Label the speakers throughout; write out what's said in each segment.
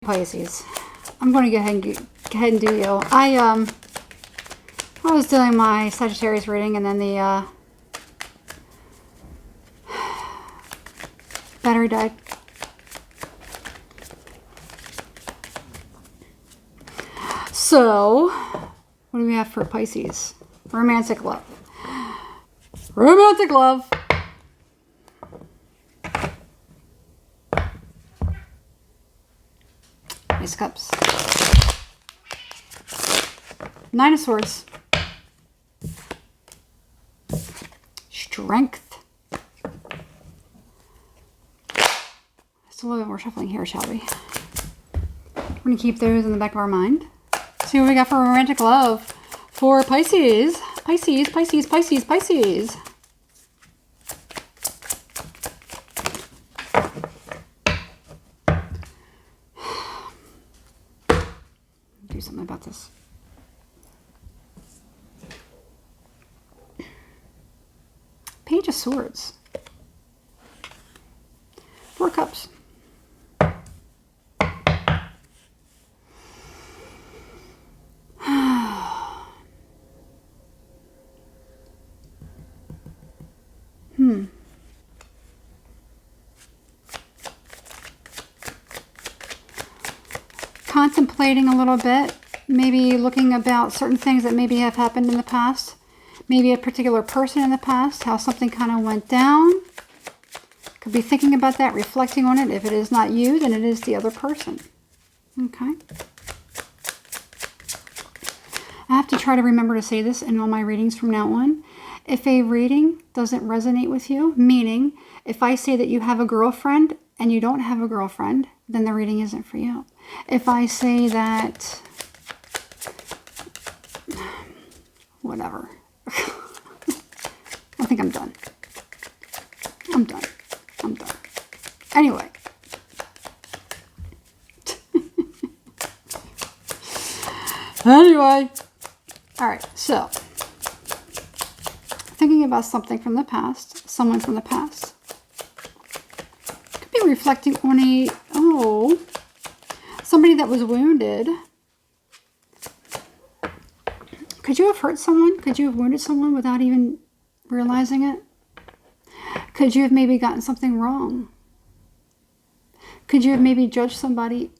Speaker 1: Pisces. I'm going to go ahead and do you. I was doing my Sagittarius reading, and then the battery died. So, what do we have for Pisces? Romantic love. Romantic love. Ace of Cups. Nine of Swords. Strength. Just a little bit more shuffling here, shall we? We're going to keep those in the back of our mind. See what we got for romantic love for Pisces. Pisces, Pisces, Pisces, Pisces. Do something about this. Page of Swords. Four of Cups. Contemplating a little bit, maybe looking about certain things that maybe have happened in the past, maybe a particular person in the past, how something kind of went down. Could be thinking about that, reflecting on it. If it is not you, then it is the other person. Okay. I have to try to remember to say this in all my readings from now on. If a reading doesn't resonate with you, meaning if I say that you have a girlfriend and you don't have a girlfriend, then the reading isn't for you. If I say that, whatever. I think I'm done. I'm done. I'm done. Anyway. Anyway. All right, so thinking about something from the past, someone from the past. Could be reflecting on somebody that was wounded. Could you have hurt someone? Could you have wounded someone without even realizing it? Could you have maybe gotten something wrong? Could you have maybe judged somebody?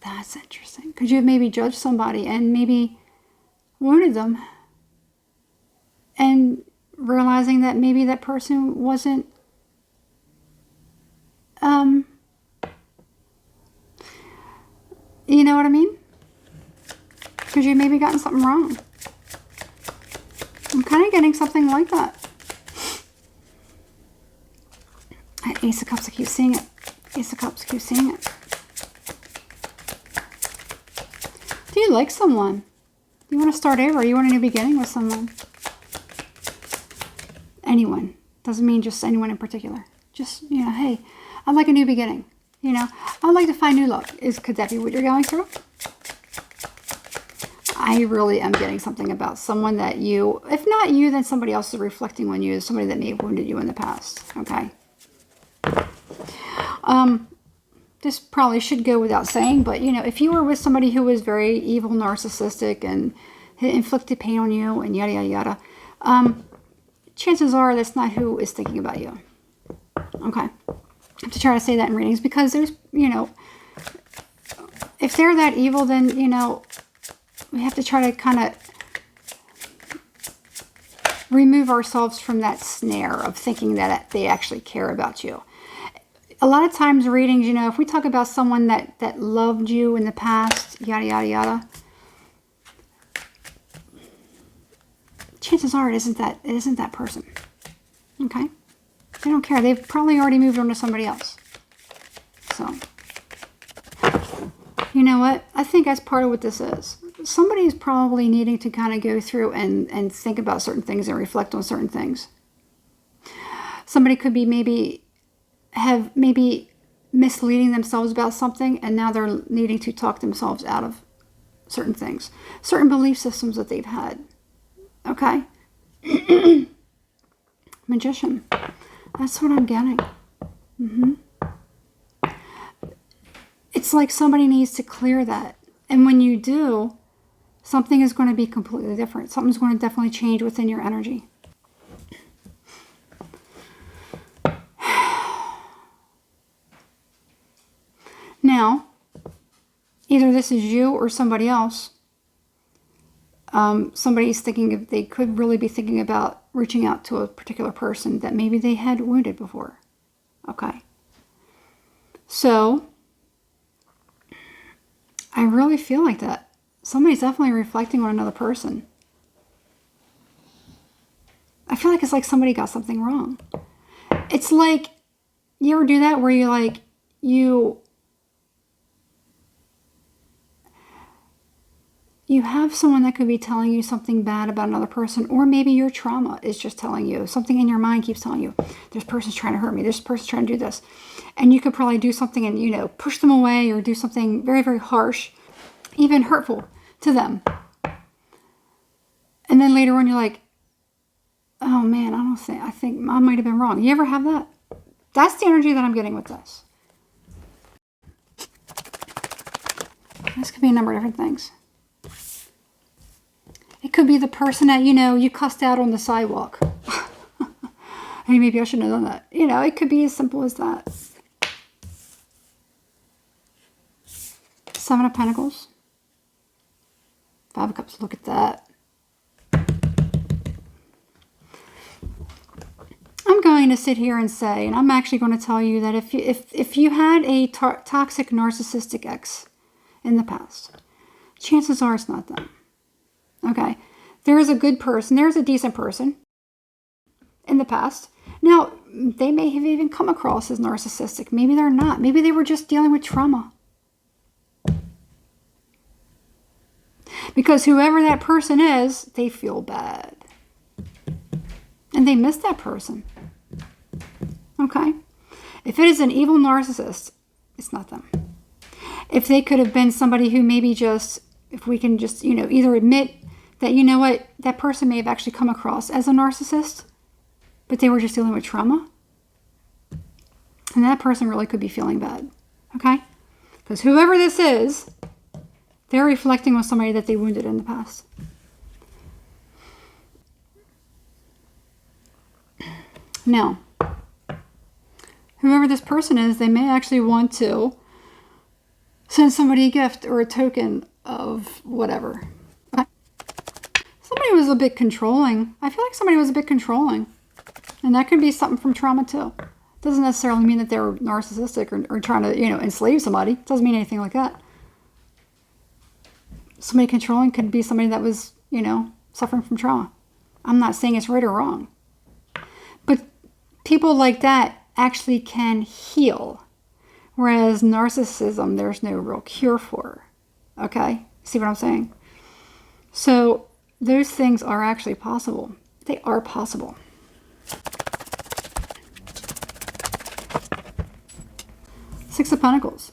Speaker 1: That's interesting. Could you have maybe judged somebody and maybe wounded them? And realizing that maybe that person wasn't, you know what I mean? Because you maybe gotten something wrong. I'm kind of getting something like that. Ace of Cups, I keep seeing it. Ace of Cups, I keep seeing it. Do you like someone? Do you want to start over? You want a new beginning with someone? Anyone. Doesn't mean just anyone in particular. Just, hey, I'd like a new beginning. I'd like to find new love. Could that be what you're going through? I really am getting something about someone that you, if not you, then somebody else is reflecting on you. Somebody that may have wounded you in the past. Okay. This probably should go without saying, but if you were with somebody who was very evil, narcissistic, and inflicted pain on you, and yada yada yada, chances are that's not who is thinking about you. Okay, I have to try to say that in readings because there's, if they're that evil, then we have to try to kind of remove ourselves from that snare of thinking that they actually care about you. A lot of times readings, if we talk about someone that loved you in the past, yada, yada, yada, chances are it isn't that person. Okay? They don't care. They've probably already moved on to somebody else. So, you know what? I think that's part of what this is. Somebody's probably needing to kind of go through and think about certain things and reflect on certain things. Somebody could be maybe misleading themselves about something, and now they're needing to talk themselves out of certain things, certain belief systems that they've had. Okay. Magician. That's what I'm getting. It's like somebody needs to clear that. And when you do, something is going to be completely different. Something's going to definitely change within your energy. Now, either this is you or somebody else. Somebody's thinking, they could really be thinking about reaching out to a particular person that maybe they had wounded before. Okay. So, I really feel like that. Somebody's definitely reflecting on another person. I feel like it's like somebody got something wrong. It's like, you ever do that where you like, you have someone that could be telling you something bad about another person, or maybe your trauma is just telling you, something in your mind keeps telling you, this person's trying to hurt me, this person's trying to do this. And you could probably do something and, you know, push them away or do something very, very harsh, even hurtful to them. And then later on you're like, oh man, I think I might have been wrong. You ever have that? That's the energy that I'm getting with this. This could be a number of different things. It could be the person that, you know, you cussed out on the sidewalk. Hey, maybe I shouldn't have done that. You know, it could be as simple as that. 7 of Pentacles. 5 of Cups. Look at that. I'm going to sit here and say, and I'm actually going to tell you that if you had a toxic narcissistic ex in the past, chances are it's not them. Okay, there is a good person, there's a decent person in the past. Now, they may have even come across as narcissistic. Maybe they're not. Maybe they were just dealing with trauma. Because whoever that person is, they feel bad. And they miss that person. Okay? If it is an evil narcissist, it's not them. If they could have been somebody who maybe just, if we can just, you know, either admit that, you know what, that person may have actually come across as a narcissist, but they were just dealing with trauma. And that person really could be feeling bad. Okay? Because whoever this is, they're reflecting on somebody that they wounded in the past. Now, whoever this person is, they may actually want to send somebody a gift or a token of whatever. Somebody was a bit controlling. I feel like somebody was a bit controlling. And that could be something from trauma too. Doesn't necessarily mean that they're narcissistic or trying to, you know, enslave somebody. Doesn't mean anything like that. Somebody controlling could be somebody that was, you know, suffering from trauma. I'm not saying it's right or wrong. But people like that actually can heal. Whereas narcissism, there's no real cure for. Okay? See what I'm saying? So those things are actually possible. They are possible. Six of Pentacles.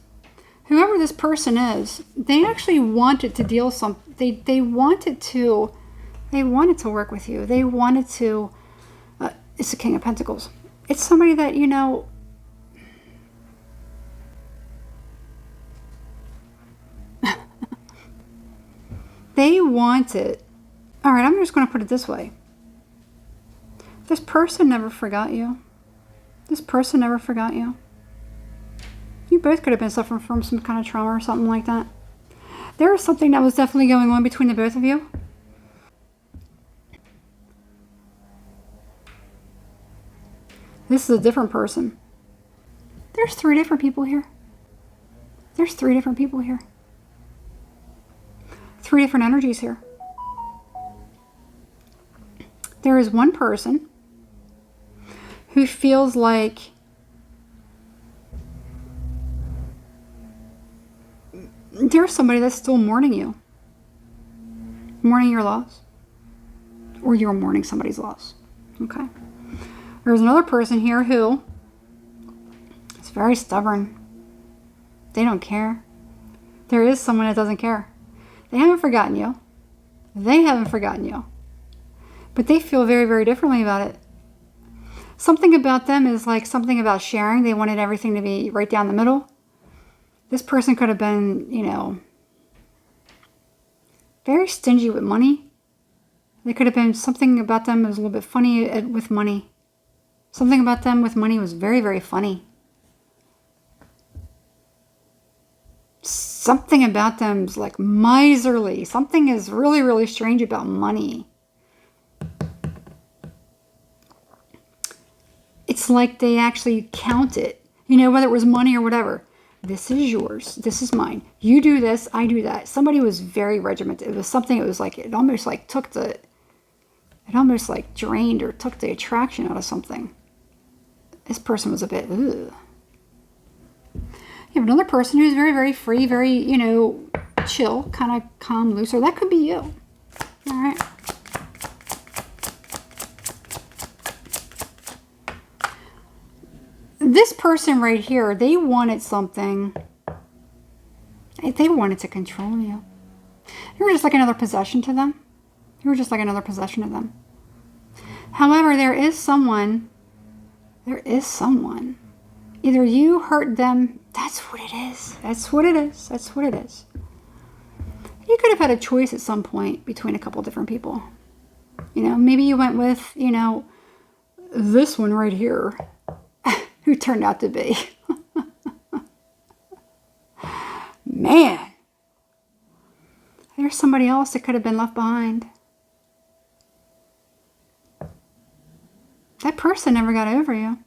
Speaker 1: Whoever this person is, they actually wanted to deal they wanted to work with you. They wanted to, it's the King of Pentacles. It's somebody that, you know, they wanted, all right, I'm just going to put it this way. This person never forgot you. This person never forgot you. You both could have been suffering from some kind of trauma or something like that. There was something that was definitely going on between the both of you. This is a different person. There's 3 different people here. There's 3 different people here. 3 different energies here. There is one person who feels like there's somebody that's still mourning you. Mourning your loss. Or you're mourning somebody's loss. Okay. There's another person here who is very stubborn. They don't care. There is someone that doesn't care. They haven't forgotten you. They haven't forgotten you. But they feel very, very differently about it. Something about them is like something about sharing. They wanted everything to be right down the middle. This person could have been, very stingy with money. There could have been something about them that was a little bit funny with money. Something about them with money was very, very funny. Something about them is like miserly. Something is really, really strange about money. It's like they actually count it. Whether it was money or whatever. This is yours. This is mine. You do this. I do that. Somebody was very regimented. It was something, it was like, it almost like drained or took the attraction out of something. This person was a bit, ugh. You have another person who's very, very free, very, chill, kind of calm, loose, or that could be you. All right. This person right here, they wanted something. They wanted to control you. You were just like another possession to them. However, there is someone. Either you hurt them. That's what it is. You could have had a choice at some point between a couple different people. Maybe you went with, this one right here. Who turned out to be. Man. There's somebody else that could have been left behind. That person never got over you.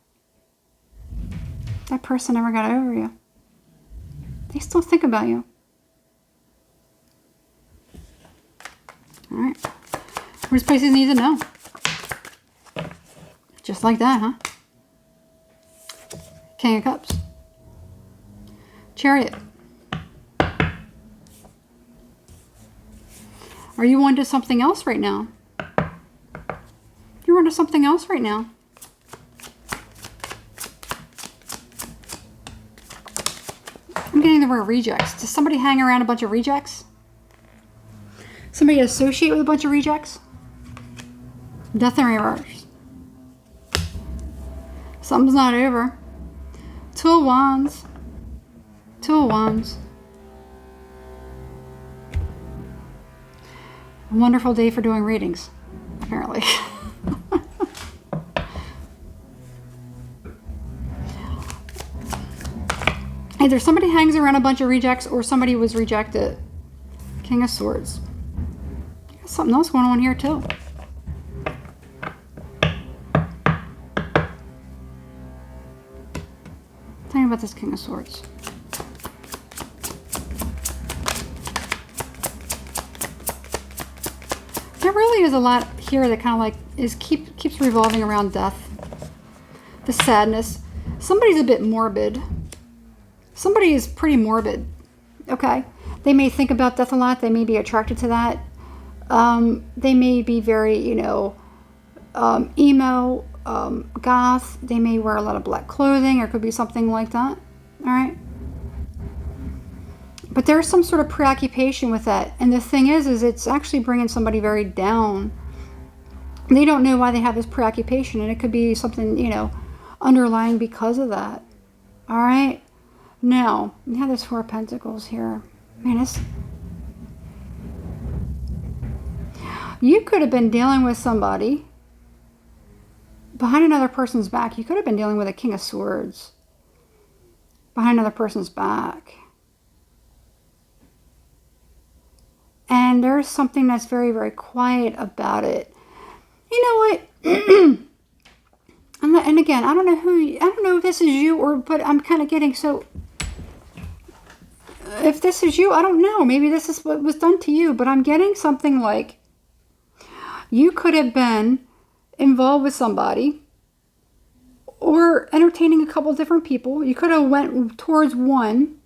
Speaker 1: They still think about you. All right. What does Pisces need to know? Just like that, huh? King of Cups. Chariot. Are you on to something else right now? You're on to something else right now. I'm getting the word rejects. Does somebody hang around a bunch of rejects? Somebody associate with a bunch of rejects? Death in reverse. Something's not over. Two of Wands. A wonderful day for doing readings, apparently. Either somebody hangs around a bunch of rejects or somebody was rejected. King of Swords. There's something else going on here too. Tell me about this King of Swords. There really is a lot here that kind of like keeps revolving around death. The sadness. Somebody's a bit morbid. Somebody is pretty morbid. Okay. They may think about death a lot. They may be attracted to that. They may be very, emo, goth. They may wear a lot of black clothing, or it could be something like that. All right. But there's some sort of preoccupation with that. And the thing is it's actually bringing somebody very down. They don't know why they have this preoccupation. And it could be something, underlying because of that. All right. Now, we have this Four of Pentacles here. Man, you could have been dealing with somebody behind another person's back. You could have been dealing with a King of Swords behind another person's back. And there's something that's very, very quiet about it. You know what? And again, I don't know if this is you but I'm kind of getting, so if this is you, I don't know. Maybe this is what was done to you, but I'm getting something like you could have been involved with somebody or entertaining a couple different people. You could have went towards one,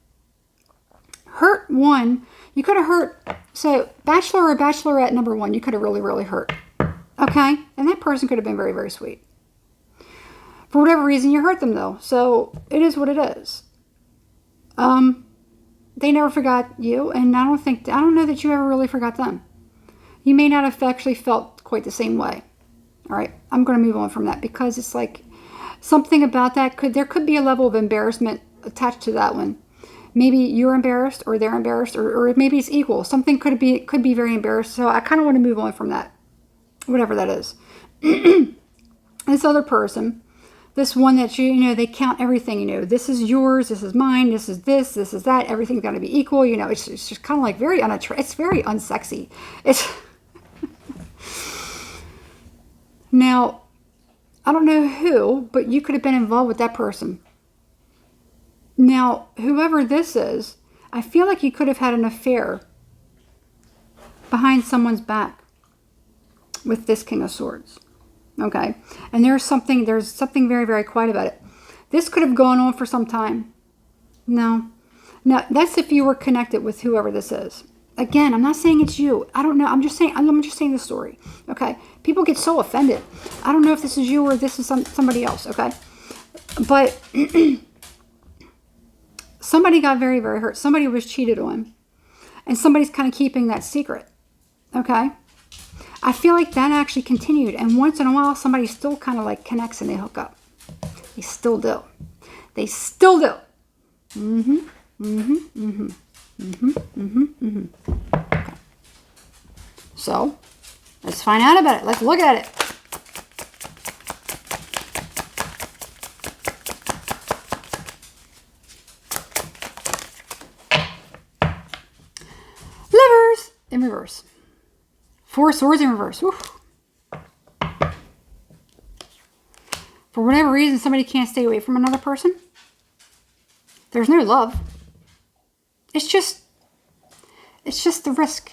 Speaker 1: hurt one. You could have hurt, so bachelor or bachelorette number one, you could have really, really hurt. Okay? And that person could have been very, very sweet. For whatever reason, you hurt them though. So it is what it is. They never forgot you, and I don't know that you ever really forgot them. You may not have actually felt quite the same way. All right, I'm going to move on from that because it's like something about that there could be a level of embarrassment attached to that one. Maybe you're embarrassed or they're embarrassed, or maybe it's equal. Something could be very embarrassed. So I kind of want to move on from that, whatever that is. This other person, this one that they count everything, this is yours, this is mine, this is that, everything's got to be equal, it's just kind of like it's very unsexy. It's now, I don't know who, but you could have been involved with that person. Now, whoever this is, I feel like you could have had an affair behind someone's back with this King of Swords. Okay, and there's something very, very quiet about it. This could have gone on for some time. No, that's if you were connected with whoever this is. Again, I'm not saying it's you. I don't know. I'm just saying the story. Okay, people get so offended. I don't know if this is you or this is somebody else. Okay, but somebody got very, very hurt. Somebody was cheated on, and somebody's kind of keeping that secret. Okay. I feel like that actually continued, and once in a while somebody still kind of like connects and they hook up. They still do. Okay. So let's find out about it. Let's look at it. Lovers in reverse. 4 swords in reverse. Oof. For whatever reason, somebody can't stay away from another person. There's no love. It's just the risk.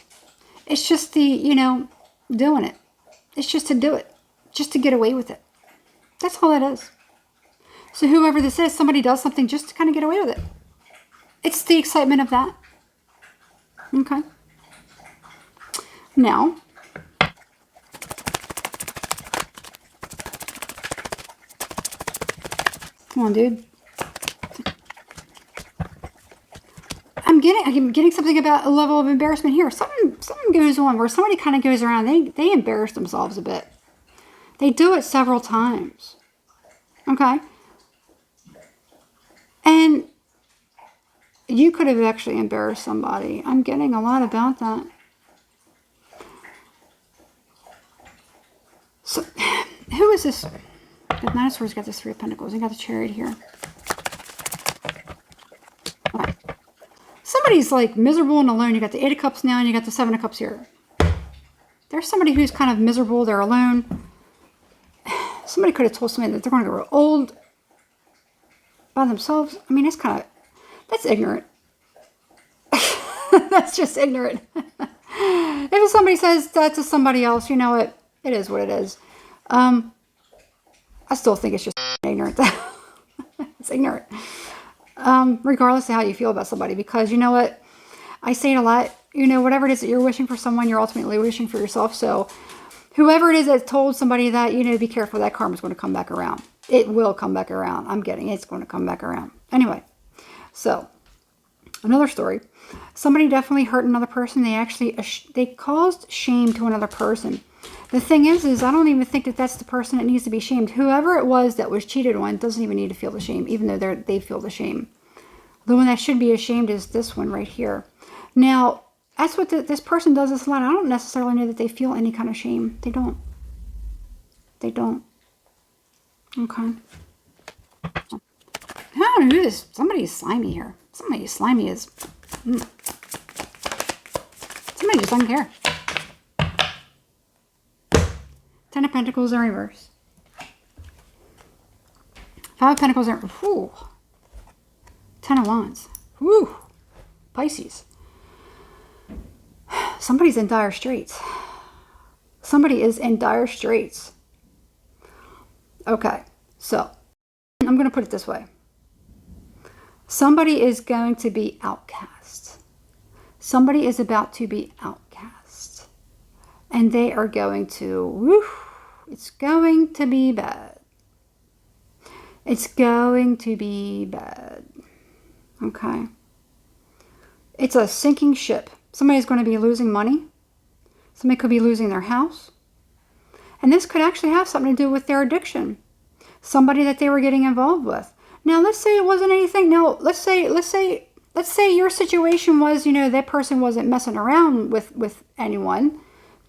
Speaker 1: It's just the, doing it. It's just to do it. Just to get away with it. That's all that is. So whoever this is, somebody does something just to kind of get away with it. It's the excitement of that. Okay. Now, come on, dude. I'm getting something about a level of embarrassment here. Something goes on where somebody kind of goes around. They embarrass themselves a bit. They do it several times. Okay. And you could have actually embarrassed somebody. I'm getting a lot about that. So, who is this? The Knight of Swords got this 3 of Pentacles and got the Chariot here. All right. Somebody's like miserable and alone. You got the 8 of Cups now and you got the 7 of Cups here. There's somebody who's kind of miserable. They're alone. Somebody could have told somebody that they're going to grow old by themselves. I mean, that's ignorant. That's just ignorant. If somebody says that to somebody else, you know what? It is what it is. I still think it's just ignorant. It's ignorant. Regardless of how you feel about somebody. Because you know what? I say it a lot. Whatever it is that you're wishing for someone, you're ultimately wishing for yourself. So whoever it is that told somebody that, be careful, that karma's going to come back around. It will come back around. It's going to come back around. Anyway, so another story. Somebody definitely hurt another person. They caused shame to another person. The thing is I don't even think that that's the person that needs to be shamed. Whoever it was that was cheated on doesn't even need to feel the shame, even though they feel the shame. The one that should be ashamed is this one right here. Now, that's what this person does this a lot. I don't necessarily know that they feel any kind of shame. They don't. They don't. Okay. I don't know who this. Somebody's slimy here. Somebody slimy is. Somebody just doesn't care. 10 of Pentacles in reverse. 5 of Pentacles in reverse. Whew. 10 of Wands. Whew. Pisces. Somebody's in dire straits. Somebody is in dire straits. Okay. So, I'm going to put it this way. Somebody is going to be outcast. Somebody is about to be outcast. And they are going to, whew, it's going to be bad. It's going to be bad. Okay. It's a sinking ship. Somebody's going to be losing money. Somebody could be losing their house. And this could actually have something to do with their addiction. Somebody that they were getting involved with. Now, let's say it wasn't anything. Now, let's say let's say your situation was, you know, that person wasn't messing around with anyone.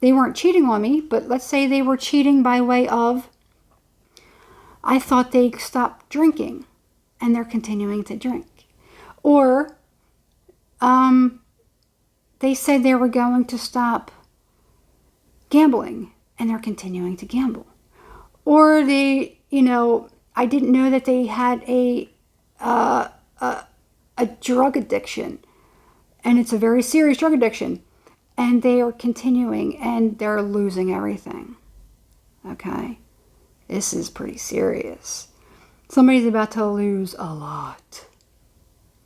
Speaker 1: They weren't cheating on me, but let's say they were cheating by way of, I thought they stopped drinking and they're continuing to drink. Or they said they were going to stop gambling and they're continuing to gamble. Or they, you know, I didn't know that they had a drug addiction, and it's a very serious drug addiction, and they are continuing and they're losing everything. Okay, this is pretty serious. Somebody's about to lose a lot.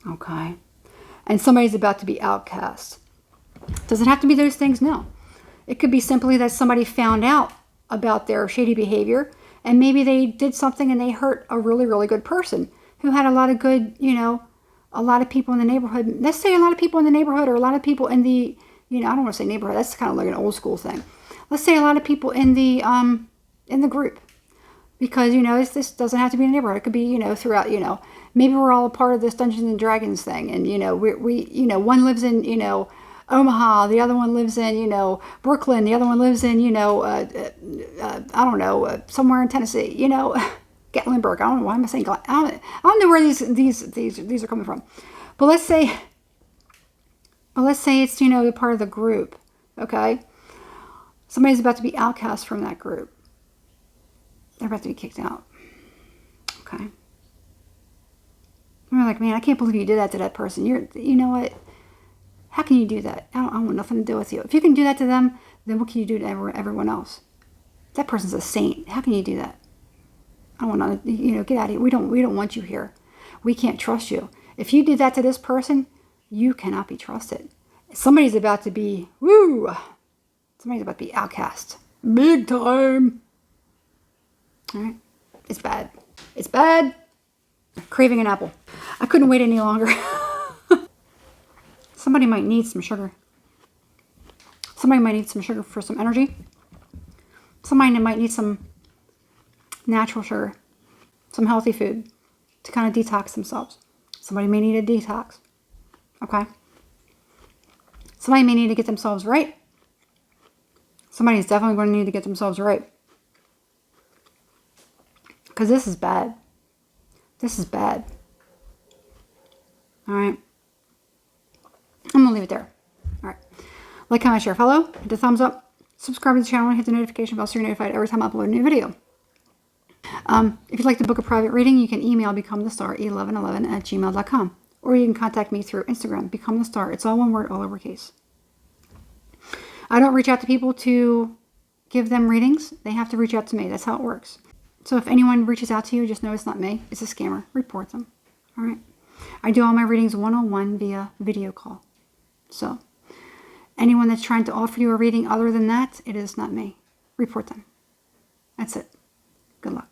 Speaker 1: Okay, and somebody's about to be outcast. Does it have to be those things? No. It could be simply that somebody found out about their shady behavior, and maybe they did something and they hurt a really, really good person who had a lot of good, you know, a lot of people in the neighborhood. Let's say a lot of people in the neighborhood, or a lot of people in the, you know, I don't want to say neighborhood. That's kind of like an old school thing. Let's say a lot of people in the group, because, you know, this doesn't have to be in a neighborhood. It could be, you know, throughout, you know, maybe we're all a part of this Dungeons and Dragons thing, and, you know, we you know, one lives in, you know, Omaha, the other one lives in, you know, Brooklyn, the other one lives in, you know, I don't know, somewhere in Tennessee, you know, Gatlinburg. I don't know why I'm saying, I don't know where these are coming from, but let's say it's, you know, a part of the group. Okay, somebody's about to be outcast from that group. They're about to be kicked out. Okay, we're like, man, I can't believe you did that to that person. You know what? How can you do that? I want nothing to do with you. If you can do that to them, then what can you do to everyone else? That person's a saint. How can you do that? I don't want to, you know, get out of here. We don't want you here. We can't trust you. If you did that to this person, you cannot be trusted. Somebody's about to be, somebody's about to be outcast. Big time. All right. It's bad. It's bad. Craving an apple. I couldn't wait any longer. Somebody might need some sugar. Somebody might need some sugar for some energy. Somebody might need some natural sugar, some healthy food to kind of detox themselves. Somebody may need a detox. Okay? Somebody may need to get themselves right. Somebody's definitely going to need to get themselves right. Because this is bad. This is bad. All right? I'm going to leave it there. All right. Like, comment, share, follow. Hit the thumbs up. Subscribe to the channel and hit the notification bell so you're notified every time I upload a new video. If you'd like to book a private reading, you can email becomethestar1111@gmail.com. Or you can contact me through Instagram, becomethestar. It's all one word, all lowercase. I don't reach out to people to give them readings. They have to reach out to me. That's how it works. So if anyone reaches out to you, just know it's not me. It's a scammer. Report them. All right. I do all my readings one-on-one via video call. So anyone that's trying to offer you a reading other than that, it is not me. Report them. That's it. Good luck.